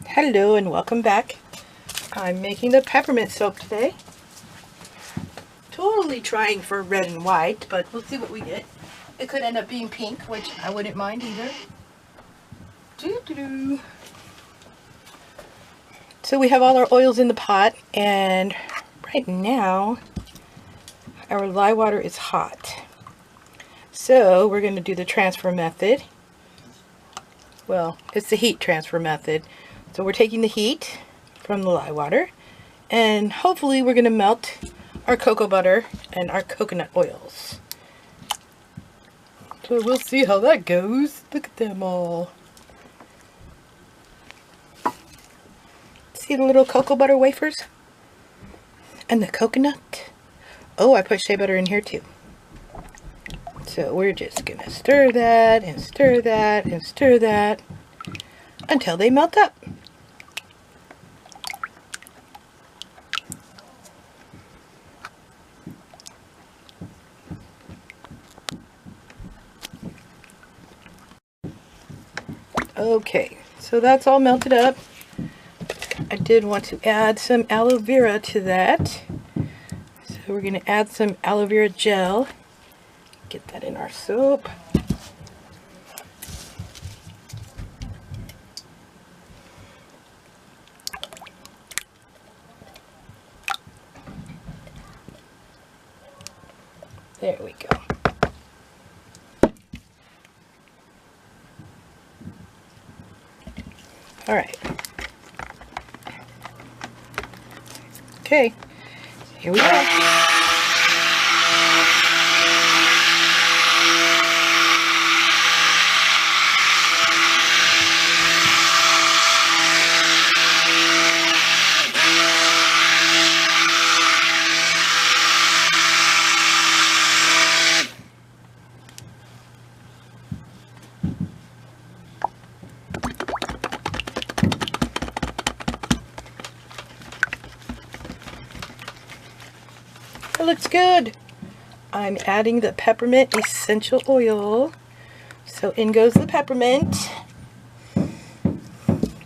Hello and welcome back. I'm making the peppermint soap today. Totally trying for red and white, but we'll see what we get. It could end up being pink, which I wouldn't mind either. Doo-doo-doo. So we have all our oils in the pot, and right now our lye water is hot. So we're going to do the transfer method. Well, it's the heat transfer method. So we're taking the heat from the lye water, and hopefully we're going to melt our cocoa butter and our coconut oils. So we'll see how that goes. Look at them all. See the little cocoa butter wafers? And the coconut? Oh, I put shea butter in here too. So we're just going to stir that and stir that and stir that until they melt up. Okay, so that's all melted up. I did want to add some aloe vera to that. So we're going to add some aloe vera gel. Get that in our soap. There we go. All right. Okay, here we go. It looks good. I'm adding the peppermint essential oil. So in goes the peppermint.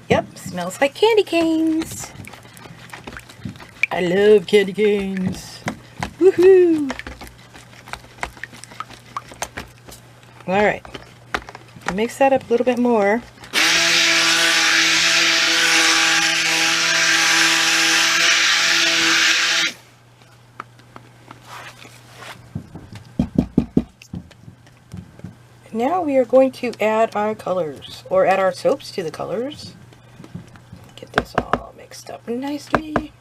Yep, smells like candy canes. I love candy canes. Woohoo! Alright. Mix that up a little bit more. Now we are going to add our colors, or add our soaps to the colors. Get this all mixed up nicely.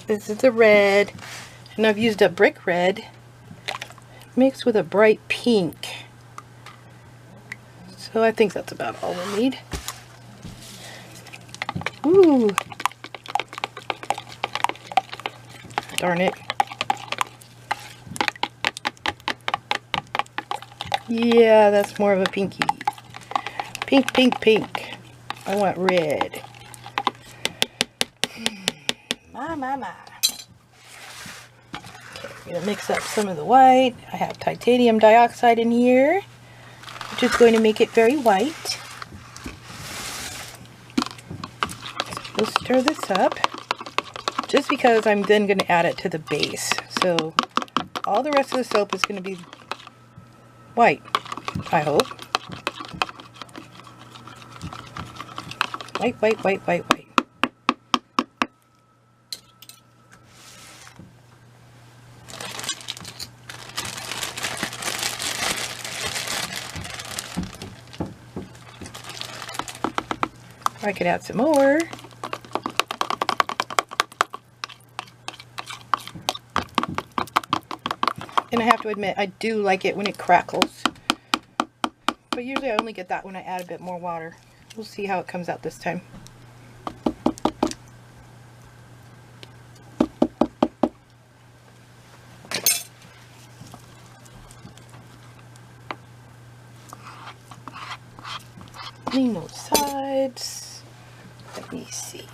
This is the red, and I've used a brick red mixed with a bright pink. So I think that's about all we need. Ooh! Darn it. Yeah, that's more of a pinky. Pink, pink, pink. I want red. My. Okay, we're going to mix up some of the white. I have titanium dioxide in here, which is going to make it very white. So we'll stir this up. Just because I'm then going to add it to the base. So all the rest of the soap is going to be white, I hope. White, white, white, white, white. I could add some more. And I have to admit, I do like it when it crackles. But usually I only get that when I add a bit more water. We'll see how it comes out this time. Clean those sides. Let me see.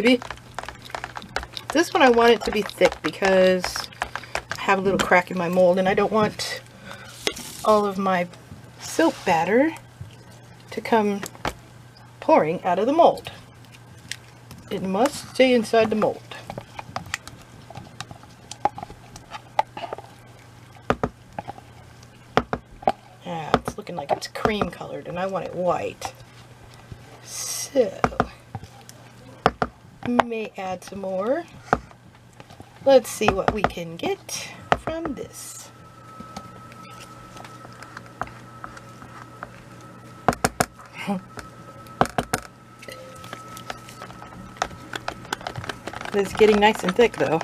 baby. This one I want it to be thick because I have a little crack in my mold and I don't want all of my soap batter to come pouring out of the mold. It must stay inside the mold. Yeah, it's looking like it's cream colored and I want it white. So, may add some more. Let's see what we can get from this. It's getting nice and thick though.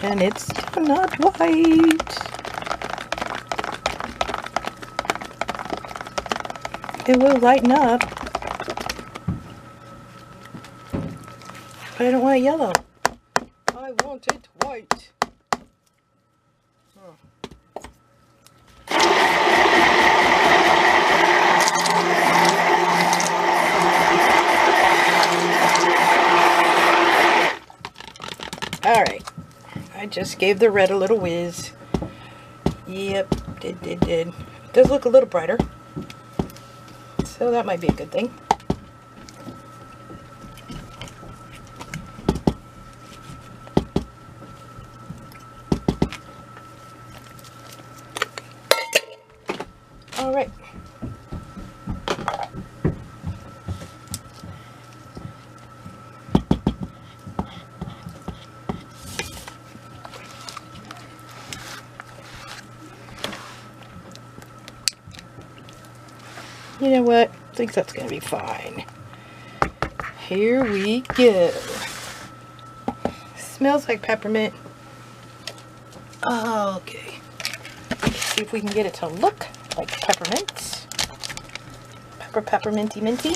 And it's still not white. It will lighten up. But I don't want it yellow. I want it white. Oh. Alright. I just gave the red a little whiz. Yep, did. It does look a little brighter. So that might be a good thing. All right. You know what? I think that's going to be fine. Here we go. Smells like peppermint. Okay. Let's see if we can get it to look like peppermint. Pepperminty minty.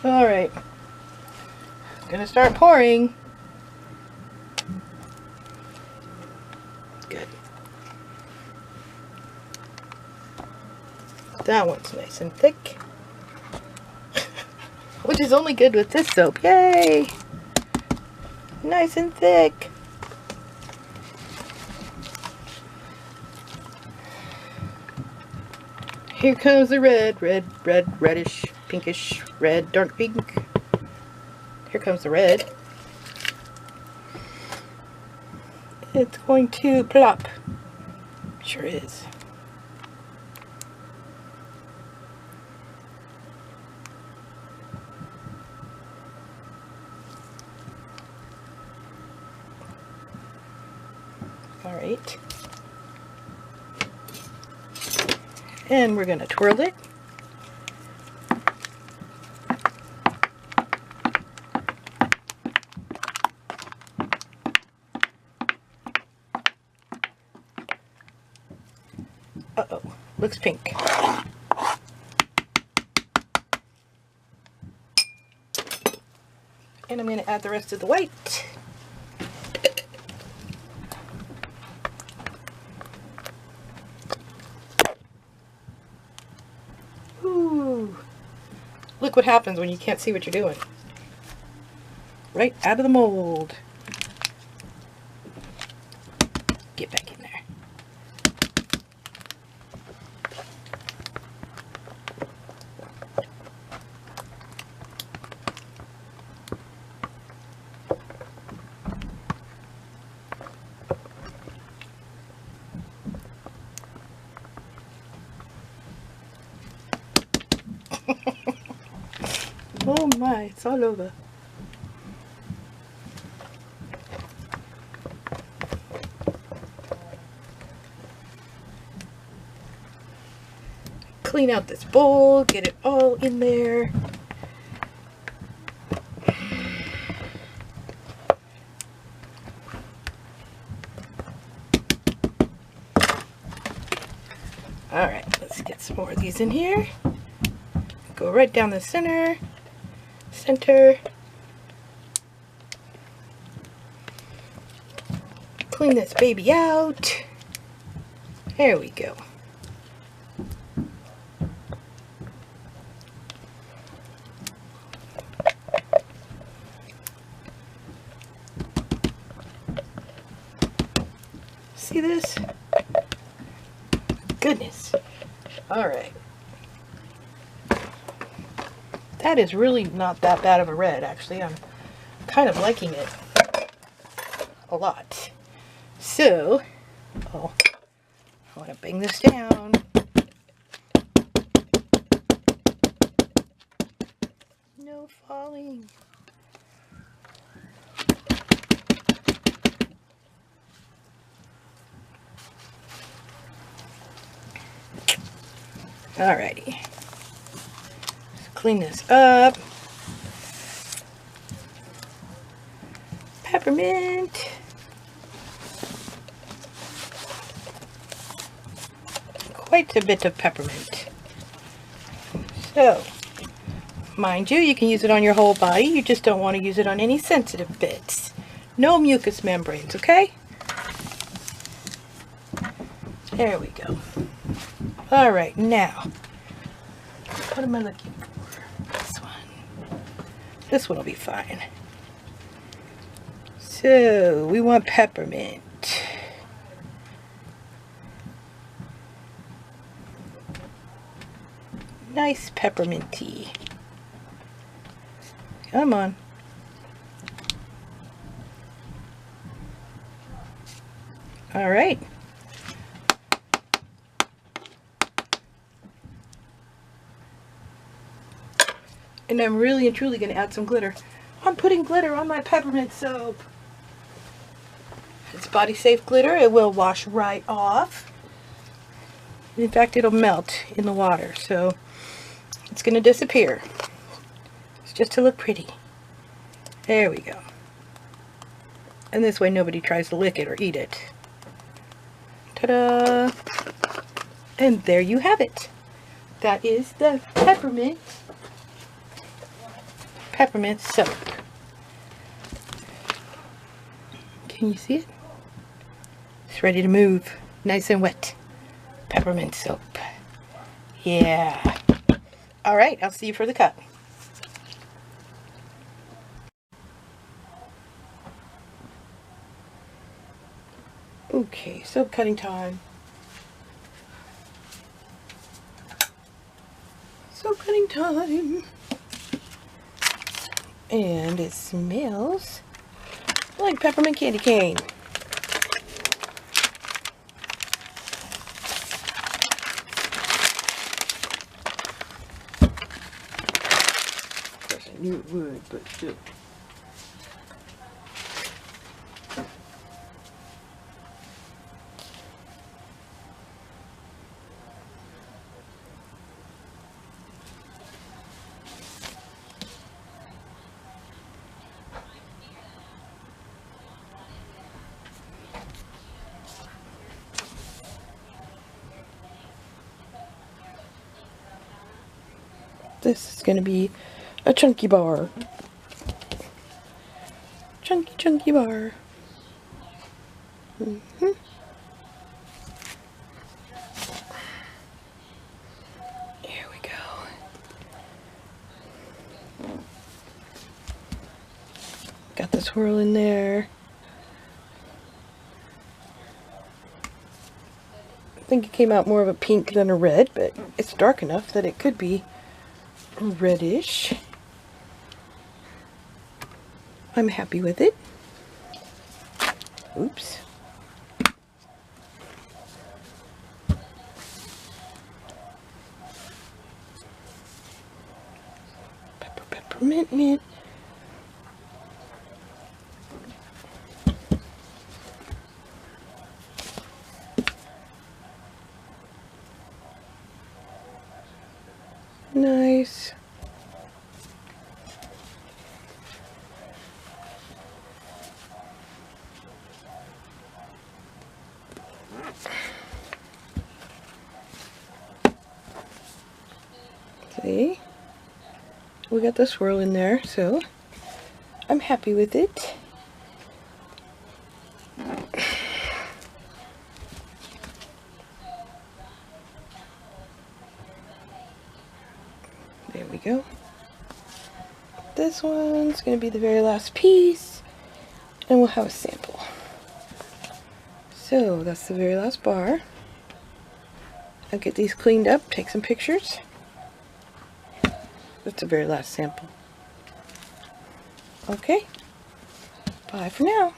All right. Gonna start pouring. Good. That one's nice and thick. Which is only good with this soap. Yay! Nice and thick. Here comes the red, reddish, pinkish, red, dark pink. Here comes the red. It's going to plop. Sure is. All right. And we're going to twirl it. Uh-oh, looks pink. And I'm going to add the rest of the white. Ooh. Look what happens when you can't see what you're doing. Right out of the mold. Get back in there. Oh my, it's all over. Clean out this bowl, get it all in there. Alright, let's get some more of these in here. Go right down the center. Clean this baby out. There we go. See this? Goodness. Alright. That is really not that bad of a red, actually. I'm kind of liking it a lot. So, I want to bang this down. No falling. Alrighty. Let's clean this up. Peppermint. Quite a bit of peppermint. So, mind you, you can use it on your whole body. You just don't want to use it on any sensitive bits. No mucous membranes, okay? There we go. Alright, now, what am I looking for? This one. This one will be fine. So, we want peppermint. Nice peppermint tea. Come on. Alright. And I'm really and truly going to add some glitter. I'm putting glitter on my peppermint soap. It's body safe glitter. It will wash right off. In fact, it'll melt in the water. So it's going to disappear. It's just to look pretty. There we go. And this way nobody tries to lick it or eat it. Ta-da! And there you have it. That is the peppermint soap. Can you see it? It's ready to move. Nice and wet. Peppermint soap. Yeah. Alright, I'll see you for the cut. Okay, soap cutting time. Soap cutting time. And it smells like peppermint candy cane. Of course, I knew it would, but still. This is going to be a chunky bar. Chunky bar. Here we go. Got the swirl in there. I think it came out more of a pink than a red, but it's dark enough that it could be reddish. I'm happy with it. Oops. Peppermint mint. Nice. See? We got the swirl in there, so I'm happy with it. There we go. This one's going to be the very last piece, and we'll have a sample. So that's the very last bar. I'll get these cleaned up, take some pictures. That's the very last sample. Okay, bye for now.